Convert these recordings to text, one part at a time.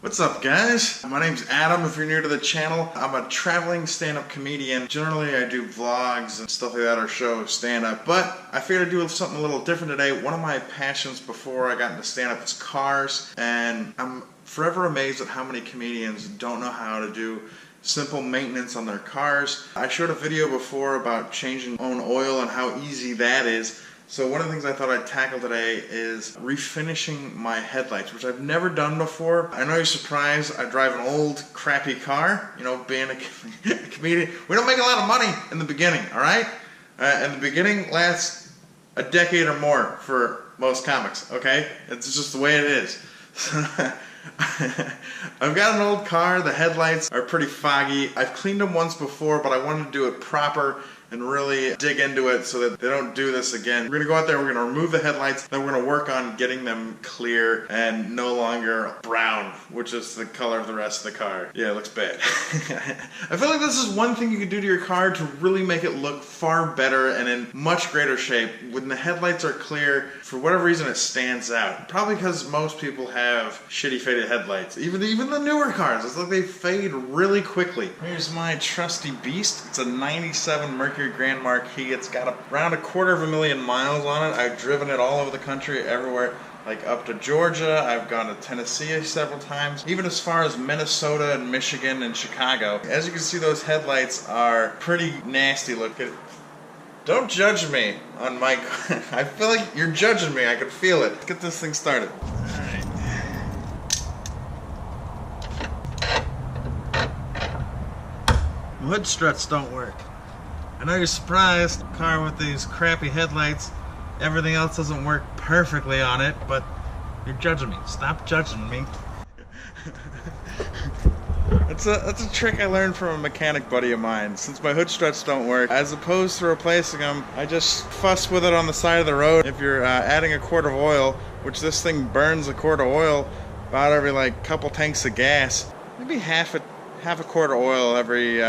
What's up, guys? My name's Adam if you're new to the channel. I'm a traveling stand-up comedian. Generally I do vlogs and stuff like that or show stand-up, but I figured I'd do something a little different today. One of my passions before I got into stand-up is cars, and I'm forever amazed at how many comedians don't know how to do simple maintenance on their cars. I showed a video before about changing own oil and how easy that is. So one of the things I thought I'd tackle today is refinishing my headlights, which I've never done before. I know you're surprised. I drive an old, crappy car. You know, being a comedian, we don't make a lot of money in the beginning, all right? And the beginning lasts a decade or more for most comics, okay? It's just the way it is. I've got an old car. The headlights are pretty foggy. I've cleaned them once before, but I wanted to do it proper and really dig into it so that they don't do this again. We're gonna go out there, we're gonna remove the headlights, then we're gonna work on getting them clear and no longer brown, which is the color of the rest of the car. Yeah, it looks bad. I feel like this is one thing you can do to your car to really make it look far better and in much greater shape. When the headlights are clear, for whatever reason it stands out. Probably because most people have shitty faded headlights. Even the newer cars, it's like they fade really quickly. Here's my trusty beast. It's a 97 Mercury Grand Marquis. It's got around 250,000 miles on it. I've driven it all over the country, everywhere, like up to Georgia. I've gone to Tennessee several times, even as far as Minnesota and Michigan and Chicago. As you can see, those headlights are pretty nasty looking. Don't judge me on my car. I feel like you're judging me. I can feel it. Let's get this thing started. Alright. Hood struts don't work. I know you're surprised. A car with these crappy headlights, everything else doesn't work perfectly on it, but you're judging me. Stop judging me. That's a trick I learned from a mechanic buddy of mine. Since my hood struts don't work, as opposed to replacing them, I just fuss with it on the side of the road. If you're adding a quart of oil, which this thing burns a quart of oil about every like couple tanks of gas, maybe half a quart of oil every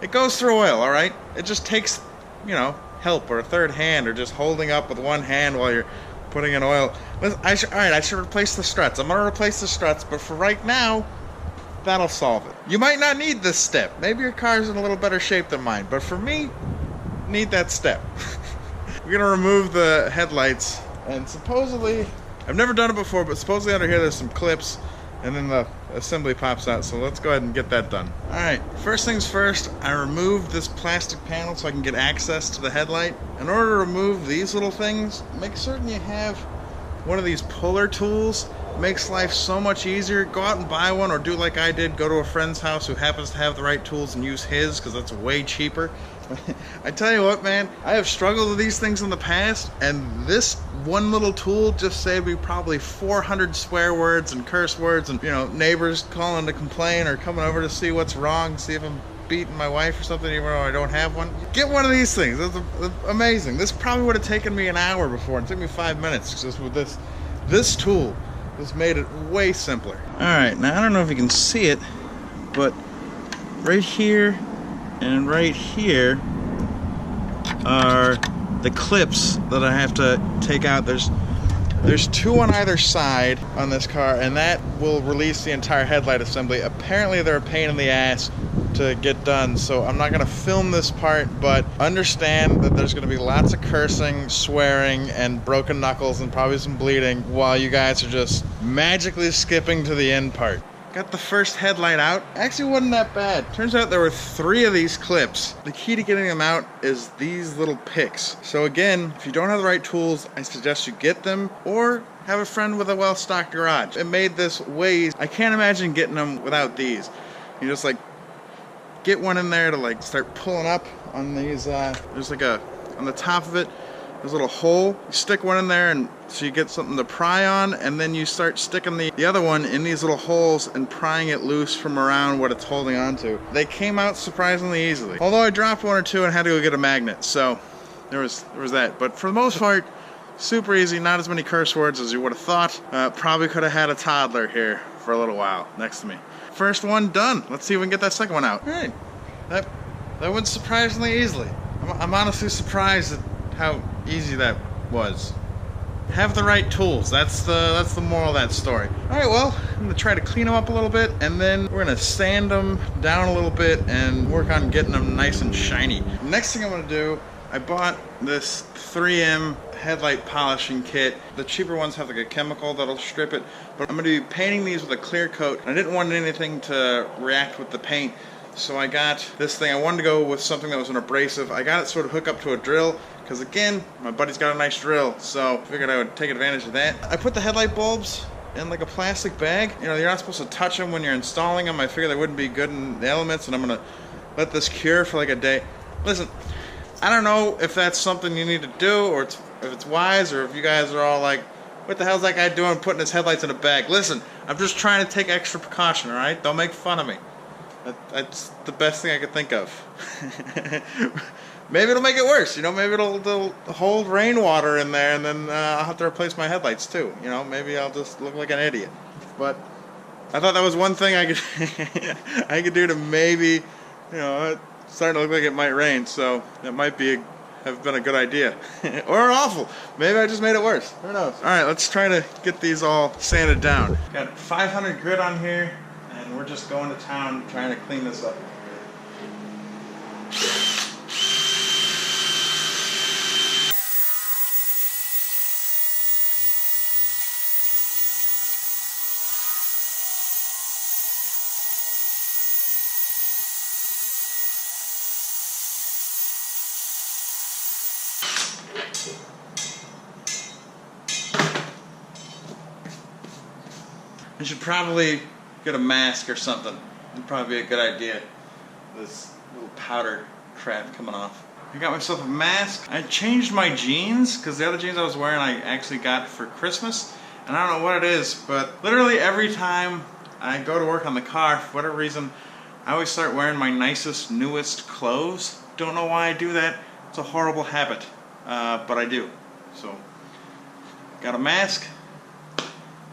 it goes through oil, all right? It just takes, you know, help or a third hand or just holding up with one hand while you're putting in oil. All right, I should replace the struts. I'm gonna replace the struts, but for right now, that'll solve it. You might not need this step. Maybe your car's in a little better shape than mine, but for me, need that step. We're gonna remove the headlights, and supposedly, I've never done it before, but supposedly under here there's some clips, and then the assembly pops out, so let's go ahead and get that done. Alright, first things first, I removed this plastic panel so I can get access to the headlight. In order to remove these little things, make certain you have one of these puller tools. It makes life so much easier. Go out and buy one, or do like I did, go to a friend's house who happens to have the right tools and use his, because that's way cheaper. I tell you what, man, I have struggled with these things in the past, and this one little tool just saved me probably 400 swear words and curse words, and, you know, neighbors calling to complain or coming over to see what's wrong, see if I'm beating my wife or something, even though I don't have one. Get one of these things. That's amazing. This probably would have taken me an hour before. It took me 5 minutes just with this tool. This made it way simpler. Alright, now I don't know if you can see it, but right here and right here are the clips that I have to take out. There's two on either side on this car, and that will release the entire headlight assembly. Apparently they're a pain in the ass to get done, so I'm not gonna film this part, but understand that there's gonna be lots of cursing, swearing, and broken knuckles, and probably some bleeding while you guys are just magically skipping to the end part. Got the first headlight out. Actually wasn't that bad. Turns out there were 3 of these clips. The key to getting them out is these little picks. So again, if you don't have the right tools, I suggest you get them, or have a friend with a well-stocked garage. It made this way easy. I can't imagine getting them without these. You just like get one in there to like start pulling up on these, there's like on the top of it, there's a little hole. You stick one in there, and so you get something to pry on, and then you start sticking the other one in these little holes and prying it loose from around what it's holding on to. They came out surprisingly easily. Although I dropped 1 or 2 and had to go get a magnet, so there was that. But for the most part, super easy, not as many curse words as you would have thought. Probably could have had a toddler here for a little while next to me. First one done. Let's see if we can get that second one out. All right, that went surprisingly easily. I'm honestly surprised at how easy that was. have the right tools. That's the moral of that story. All right, well, I'm gonna try to clean them up a little bit, and then we're gonna sand them down a little bit and work on getting them nice and shiny. Next thing I'm gonna do, I bought this 3M headlight polishing kit. The cheaper ones have like a chemical that'll strip it, but I'm gonna be painting these with a clear coat. I didn't want anything to react with the paint, so I got this thing. I wanted to go with something that was an abrasive. I got it sort of hooked up to a drill, because again, my buddy's got a nice drill, so I figured I would take advantage of that. I put the headlight bulbs in like a plastic bag. You know, you're not supposed to touch them when you're installing them. I figured they wouldn't be good in the elements, and I'm gonna let this cure for like a day. Listen, I don't know if that's something you need to do, or if it's wise, or if you guys are all like, what the hell's that guy doing putting his headlights in a bag? Listen, I'm just trying to take extra precaution, all right? Don't make fun of me. That's the best thing I could think of. Maybe it'll make it worse, you know, maybe it'll hold rainwater in there, and then I'll have to replace my headlights too, you know, maybe I'll just look like an idiot. But I thought that was one thing I could I could do to maybe, you know, it's starting to look like it might rain, so that might have been a good idea. Or awful. Maybe I just made it worse. Who knows? Alright, let's try to get these all sanded down. Got 500 grit on here, and we're just going to town trying to clean this up. I should probably get a mask or something. It'd probably be a good idea. This little powder crap coming off. I got myself a mask. I changed my jeans, because the other jeans I was wearing I actually got for Christmas. And I don't know what it is, but literally every time I go to work on the car, for whatever reason, I always start wearing my nicest, newest clothes. Don't know why I do that. It's a horrible habit, but I do. So, got a mask.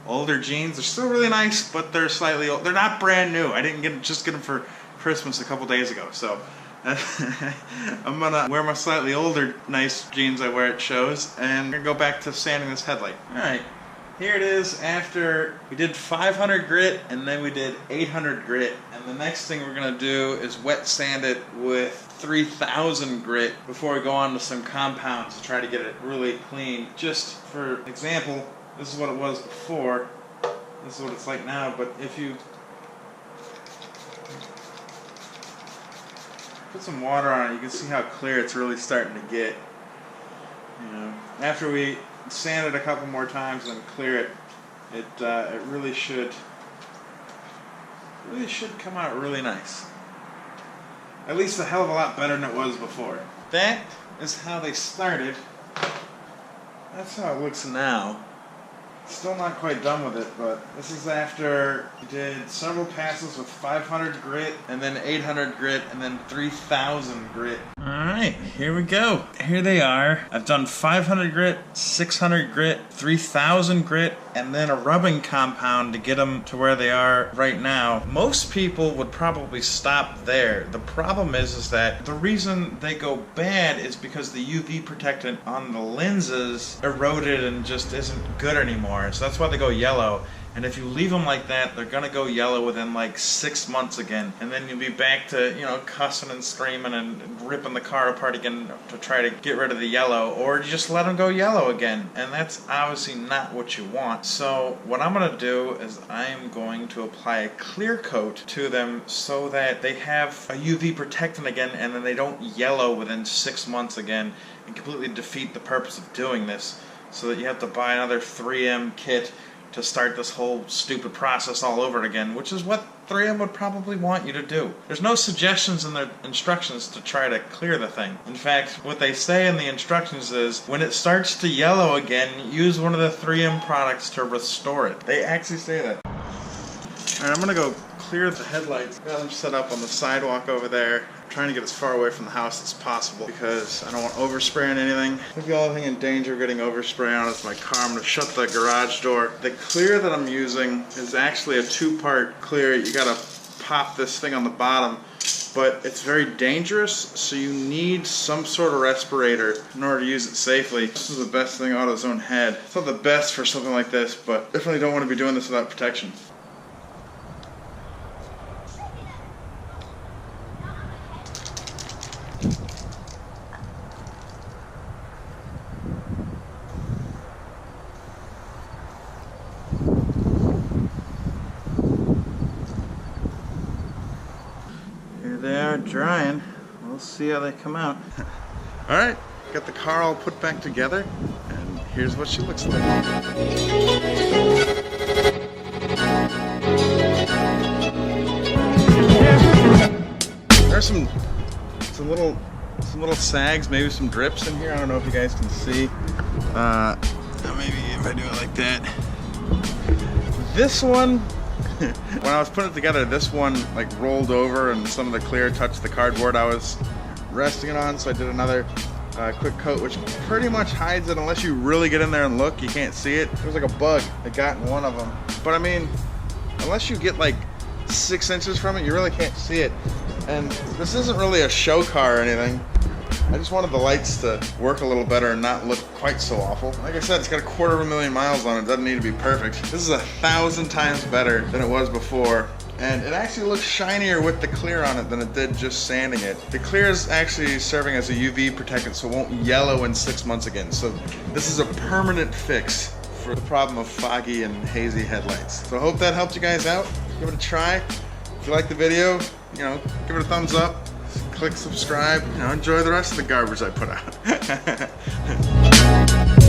Older jeans. They're still really nice, but they're slightly old. They're not brand new. I didn't just get them for Christmas a couple days ago. So I'm gonna wear my slightly older nice jeans I wear at shows, and I'm gonna go back to sanding this headlight. Alright, here it is after we did 500 grit and then we did 800 grit, and the next thing we're gonna do is wet sand it with 3000 grit before we go on to some compounds to try to get it really clean. Just for example, this is what it was before, this is what it's like now, but if you put some water on it, you can see how clear it's really starting to get. You know, after we sand it a couple more times and clear it, it really should come out really nice. At least a hell of a lot better than it was before. That is how they started. That's how it looks now. Still not quite done with it, but this is after we did several passes with 500 grit, and then 800 grit, and then 3000 grit. Alright, here we go. Here they are. I've done 500 grit, 600 grit, 3000 grit, and then a rubbing compound to get them to where they are right now. Most people would probably stop there. The problem is that the reason they go bad is because the UV protectant on the lenses eroded and just isn't good anymore. So that's why they go yellow. And if you leave them like that, they're gonna go yellow within like 6 months again. And then you'll be back to, you know, cussing and screaming and ripping the car apart again to try to get rid of the yellow. Or you just let them go yellow again. And that's obviously not what you want. So what I'm gonna do is I'm going to apply a clear coat to them so that they have a UV protectant again, and then they don't yellow within 6 months again and completely defeat the purpose of doing this. So that you have to buy another 3M kit to start this whole stupid process all over again, which is what 3M would probably want you to do. There's no suggestions in their instructions to try to clear the thing. In fact, what they say in the instructions is, when it starts to yellow again, use one of the 3M products to restore it. They actually say that. Alright, I'm gonna go clear the headlights. Got them set up on the sidewalk over there. I'm trying to get as far away from the house as possible because I don't want overspray on anything. If the only thing in danger of getting overspray on is my car, I'm gonna shut the garage door. The clear that I'm using is actually a two-part clear. You gotta pop this thing on the bottom but it's very dangerous, so you need some sort of respirator in order to use it safely. This is the best thing AutoZone had. It's not the best for something like this, but definitely don't want to be doing this without protection. They are drying. We'll see how they come out. Alright, got the car all put back together, and here's what she looks like. There's some little sags, maybe some drips in here. I don't know if you guys can see. Maybe if I do it like that. This one, when I was putting it together, this one like rolled over and some of the clear touched the cardboard I was resting it on, so I did another quick coat, which pretty much hides it. Unless you really get in there and look, you can't see it. There's like a bug that got in one of them. But I mean, unless you get like 6 inches from it, you really can't see it. And this isn't really a show car or anything. I just wanted the lights to work a little better and not look quite so awful. Like I said, it's got 250,000 miles on it. It doesn't need to be perfect. This is 1,000 times better than it was before. And it actually looks shinier with the clear on it than it did just sanding it. The clear is actually serving as a UV protectant, so it won't yellow in 6 months again. So this is a permanent fix for the problem of foggy and hazy headlights. So I hope that helped you guys out. Give it a try. If you like the video, give it a thumbs up. Click subscribe, enjoy the rest of the garbage I put out.